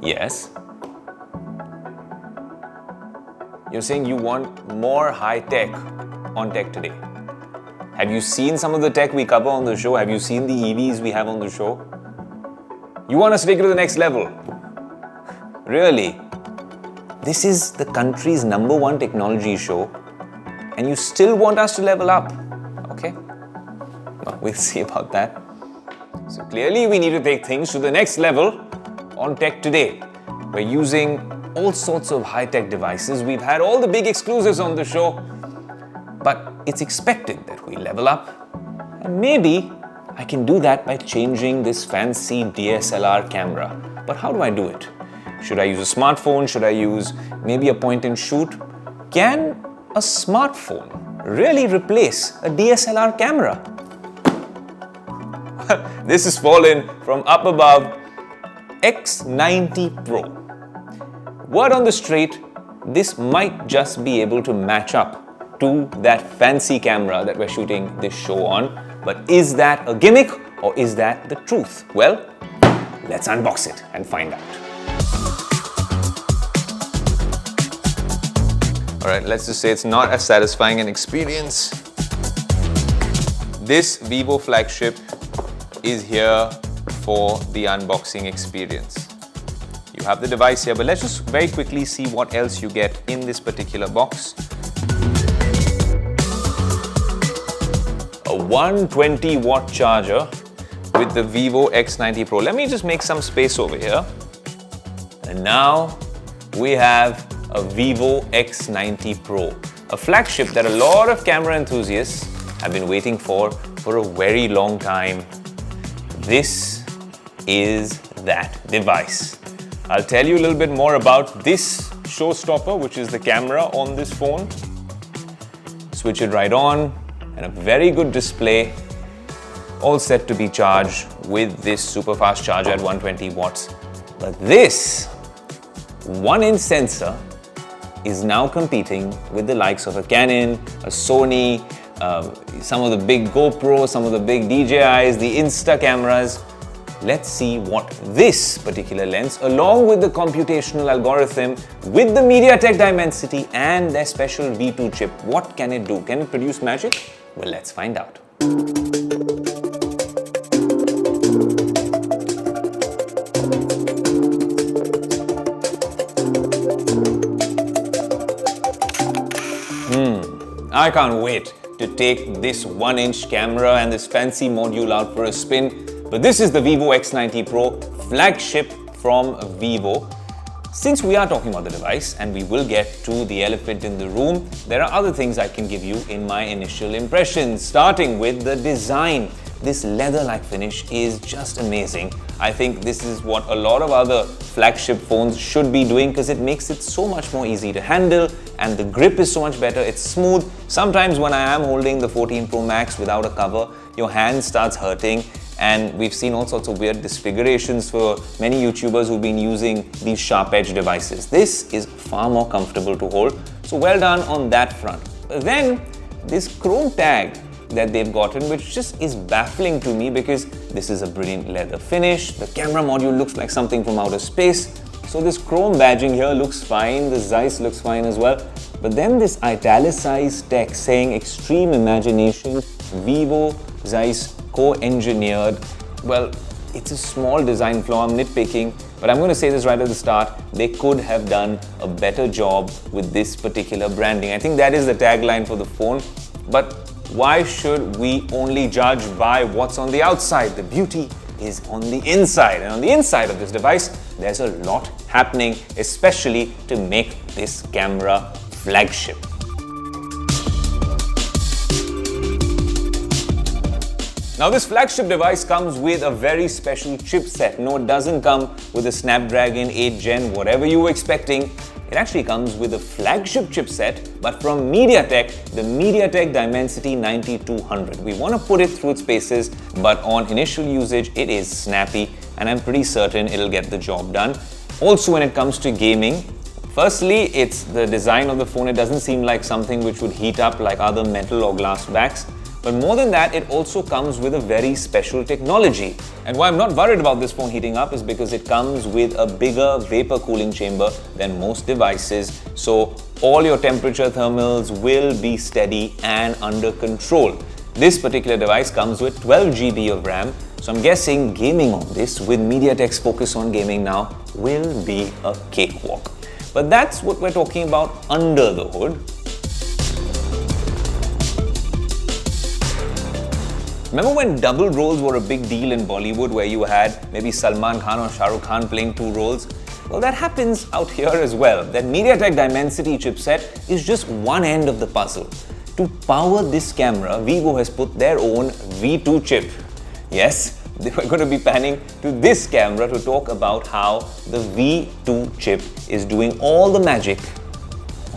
Yes. You're saying you want more high tech on Tech Today. Have you seen some of the tech we cover on the show? Have you seen the EVs we have on the show? You want us to take it to the next level? Really? This is the country's #1 technology show, and you still want us to level up? Okay. Well, we'll see about that. So clearly we need to take things to the next level on Tech Today. We're using all sorts of high-tech devices. We've had all the big exclusives on the show, but it's expected that we level up. And maybe I can do that by changing this fancy DSLR camera. But how do I do it? Should I use a smartphone? Should I use maybe a point and shoot? Can a smartphone really replace a DSLR camera? This is fallen from up above. X90 Pro. Word on the street, this might just be able to match up to that fancy camera that we're shooting this show on. But is that a gimmick or is that the truth? Well, let's unbox it and find out. Alright, let's just say it's not as satisfying an experience. This Vivo flagship is here for the unboxing experience. You have the device here, but let's just very quickly see what else you get in this particular box. A 120-watt charger with the Vivo X90 Pro. Let me just make some space over here. And now we have a Vivo X90 Pro, a flagship that a lot of camera enthusiasts have been waiting for a very long time. This is that device. I'll tell you a little bit more about this showstopper, which is the camera on this phone. Switch it right on, and a very good display, all set to be charged with this super fast charger at 120 watts. But this 1-inch sensor is now competing with the likes of a Canon, a Sony, some of the big GoPro, some of the big DJIs, the Insta cameras. Let's see what this particular lens, along with the computational algorithm, with the MediaTek Dimensity and their special V2 chip, what can it do? Can it produce magic? Well, let's find out. I can't wait to take this 1-inch camera and this fancy module out for a spin. But this is the Vivo X90 Pro flagship from Vivo. Since we are talking about the device and we will get to the elephant in the room, there are other things I can give you in my initial impressions, starting with the design. This leather-like finish is just amazing. I think this is what a lot of other flagship phones should be doing because it makes it so much more easy to handle and the grip is so much better. It's smooth. Sometimes when I am holding the 14 Pro Max without a cover, your hand starts hurting, and we've seen all sorts of weird disfigurations for many YouTubers who've been using these sharp edge devices. This is far more comfortable to hold. So well done on that front. But then this chrome tag that they've gotten, which just is baffling to me because this is a brilliant leather finish. The camera module looks like something from outer space. So this chrome badging here looks fine. The Zeiss looks fine as well. But then this italicized text saying extreme imagination, Vivo Zeiss co-engineered. Well, it's a small design flaw. I'm nitpicking, but I'm going to say this right at the start. They could have done a better job with this particular branding. I think that is the tagline for the phone. But why should we only judge by what's on the outside? The beauty is on the inside. And on the inside of this device, there's a lot happening, especially to make this camera flagship. Now this flagship device comes with a very special chipset. No, it doesn't come with a Snapdragon 8 Gen, whatever you were expecting. It actually comes with a flagship chipset, but from MediaTek, the MediaTek Dimensity 9200. We want to put it through its paces, but on initial usage, it is snappy, and I'm pretty certain it'll get the job done. Also, when it comes to gaming, firstly, it's the design of the phone. It doesn't seem like something which would heat up like other metal or glass backs. But more than that, it also comes with a very special technology. And why I'm not worried about this phone heating up is because it comes with a bigger vapor cooling chamber than most devices. So all your temperature thermals will be steady and under control. This particular device comes with 12 GB of RAM. So I'm guessing gaming on this, with MediaTek's focus on gaming now, will be a cakewalk. But that's what we're talking about under the hood. Remember when double roles were a big deal in Bollywood, where you had maybe Salman Khan or Shah Rukh Khan playing two roles? Well, that happens out here as well. That MediaTek Dimensity chipset is just one end of the puzzle. To power this camera, Vivo has put their own V2 chip. Yes, we're going to be panning to this camera to talk about how the V2 chip is doing all the magic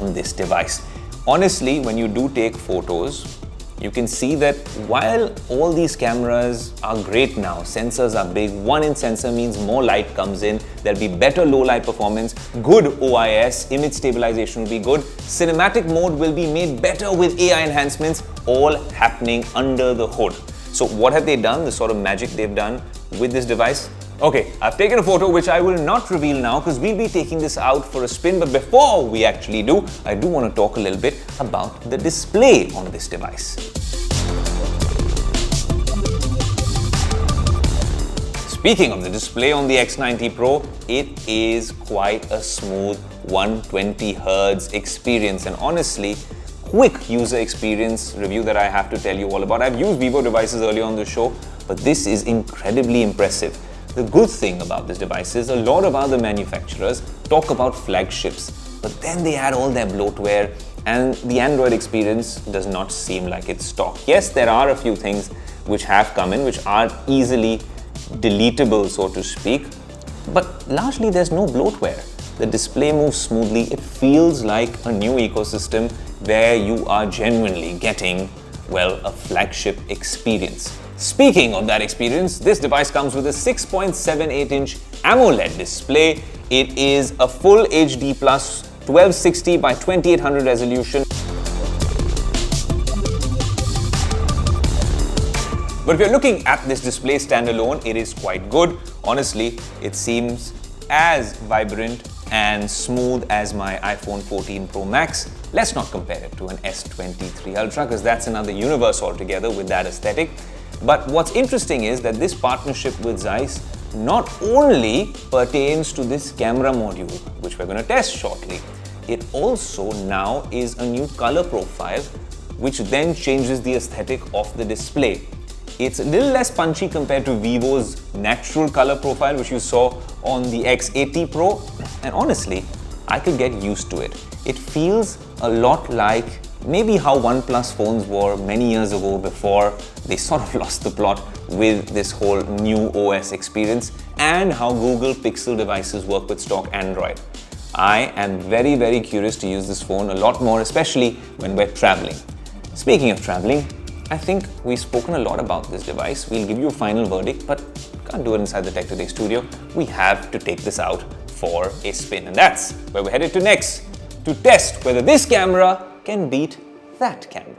on this device. Honestly, when you do take photos, you can see that while all these cameras are great now, sensors are big, 1-inch sensor means more light comes in, there'll be better low light performance, good OIS, image stabilization will be good, cinematic mode will be made better with AI enhancements, all happening under the hood. So what have they done, the sort of magic they've done with this device? Okay, I've taken a photo which I will not reveal now because we'll be taking this out for a spin. But before we actually do, I do want to talk a little bit about the display on this device. Speaking of the display on the X90 Pro, it is quite a smooth 120 Hz experience, and honestly, quick user experience review that I have to tell you all about. I've used Vivo devices earlier on the show, but this is incredibly impressive. The good thing about this device is a lot of other manufacturers talk about flagships, but then they add all their bloatware and the Android experience does not seem like it's stock. Yes, there are a few things which have come in which are easily deletable, so to speak, but largely there's no bloatware. The display moves smoothly. It feels like a new ecosystem where you are genuinely getting, well, a flagship experience. Speaking of that experience, this device comes with a 6.78-inch AMOLED display. It is a full HD plus 1260 by 2800 resolution. But if you're looking at this display standalone, it is quite good. Honestly, it seems as vibrant and smooth as my iPhone 14 Pro Max. Let's not compare it to an S23 Ultra because that's another universe altogether with that aesthetic. But what's interesting is that this partnership with Zeiss not only pertains to this camera module, which we're going to test shortly, it also now is a new color profile, which then changes the aesthetic of the display. It's a little less punchy compared to Vivo's natural color profile, which you saw on the X80 Pro. And honestly, I could get used to it. It feels a lot like maybe how OnePlus phones were many years ago before they sort of lost the plot with this whole new OS experience, and how Google Pixel devices work with stock Android. I am very, very curious to use this phone a lot more, especially when we're traveling. Speaking of traveling, I think we've spoken a lot about this device. We'll give you a final verdict, but can't do it inside the Tech Today studio. We have to take this out for a spin, and that's where we're headed to next, to test whether this camera can beat that camera.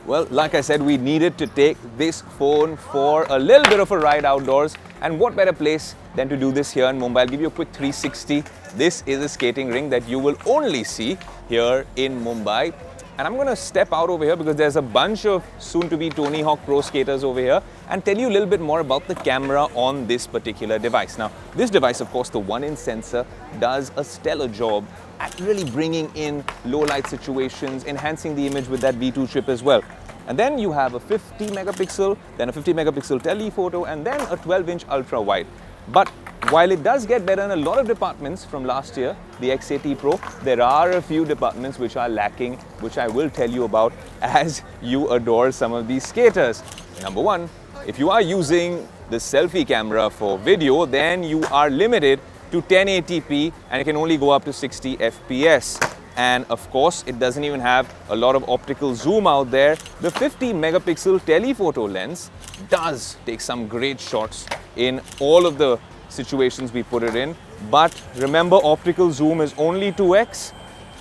Well, like I said, we needed to take this phone for a little bit of a ride outdoors, and what better place than to do this here in Mumbai. I'll give you a quick 360. This is a skating rink that you will only see here in Mumbai. And I'm going to step out over here because there's a bunch of soon-to-be Tony Hawk Pro skaters over here and tell you a little bit more about the camera on this particular device. Now, this device, of course, the 1-inch sensor does a stellar job at really bringing in low-light situations, enhancing the image with that V2 chip as well. And then you have a 50 megapixel, then a 50 megapixel telephoto, and then a 12-inch ultra-wide. But while it does get better in a lot of departments from last year, the X80 Pro, there are a few departments which are lacking, which I will tell you about as you adore some of these skaters. Number one, if you are using the selfie camera for video, then you are limited to 1080p and it can only go up to 60 FPS. And of course, it doesn't even have a lot of optical zoom out there. The 50 megapixel telephoto lens does take some great shots in all of the situations we put it in. But remember, optical zoom is only 2x.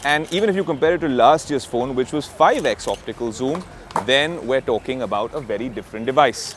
And even if you compare it to last year's phone, which was 5x optical zoom, then we're talking about a very different device.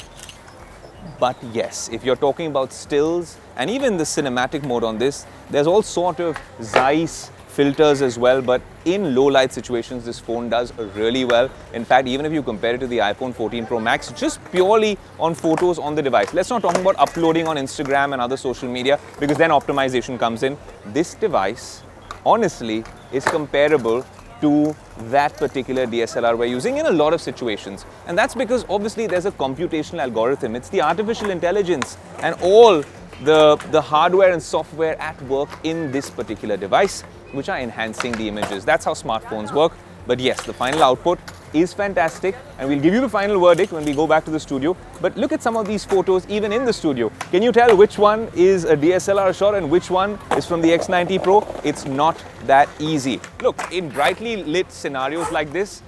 But yes, if you're talking about stills and even the cinematic mode on this, there's all sort of Zeiss filters as well, but in low light situations, this phone does really well. In fact, even if you compare it to the iPhone 14 Pro Max, just purely on photos on the device. Let's not talk about uploading on Instagram and other social media, because then optimization comes in. This device, honestly, is comparable to that particular DSLR we're using in a lot of situations. And that's because obviously there's a computational algorithm. It's the artificial intelligence and all the hardware and software at work in this particular device, which are enhancing the images. That's how smartphones work. But yes, the final output is fantastic, and we'll give you the final verdict when we go back to the studio. But look at some of these photos even in the studio. Can you tell which one is a DSLR shot and which one is from the X90 Pro? It's not that easy. Look, in brightly lit scenarios like this,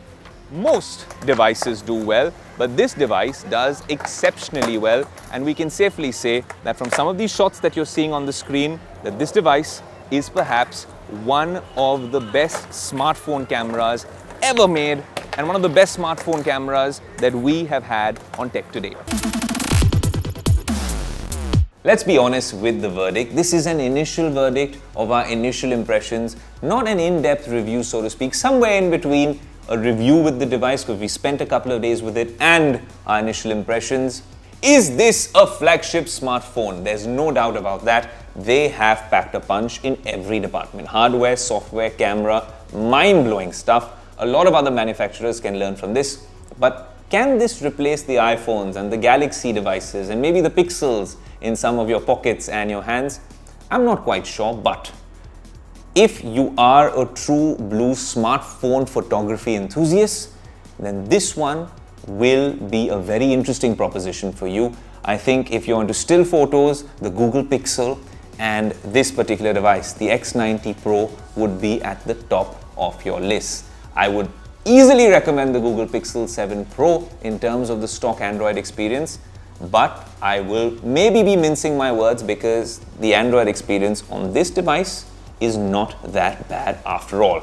most devices do well, but this device does exceptionally well, and we can safely say that from some of these shots that you're seeing on the screen, that this device is perhaps one of the best smartphone cameras ever made, and one of the best smartphone cameras that we have had on Tech Today. Let's be honest with the verdict. This is an initial verdict of our initial impressions, not an in-depth review, so to speak, somewhere in between a review with the device, because we spent a couple of days with it, and our initial impressions. Is this a flagship smartphone? There's no doubt about that. They have packed a punch in every department. Hardware, software, camera, mind-blowing stuff. A lot of other manufacturers can learn from this. But can this replace the iPhones and the Galaxy devices and maybe the Pixels in some of your pockets and your hands? I'm not quite sure, but if you are a true blue smartphone photography enthusiast, then this one will be a very interesting proposition for you. I think if you're into still photos, the Google Pixel and this particular device, the X90 Pro, would be at the top of your list. I would easily recommend the Google Pixel 7 Pro in terms of the stock Android experience, but I will maybe be mincing my words because the Android experience on this device is not that bad after all.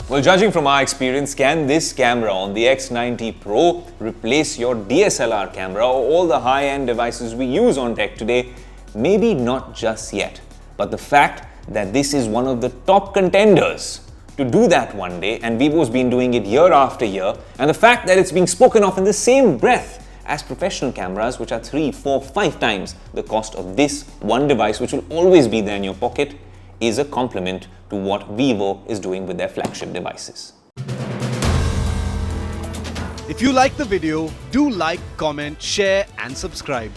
Well, judging from our experience, can this camera on the X90 Pro replace your DSLR camera or all the high-end devices we use on Tech Today? Maybe not just yet, but the fact that this is one of the top contenders to do that one day, and Vivo's been doing it year after year, and the fact that it's being spoken of in the same breath as professional cameras, which are 3, 4, 5 times the cost of this one device, which will always be there in your pocket, is a compliment to what Vivo is doing with their flagship devices. If you like the video, do like, comment, share and subscribe.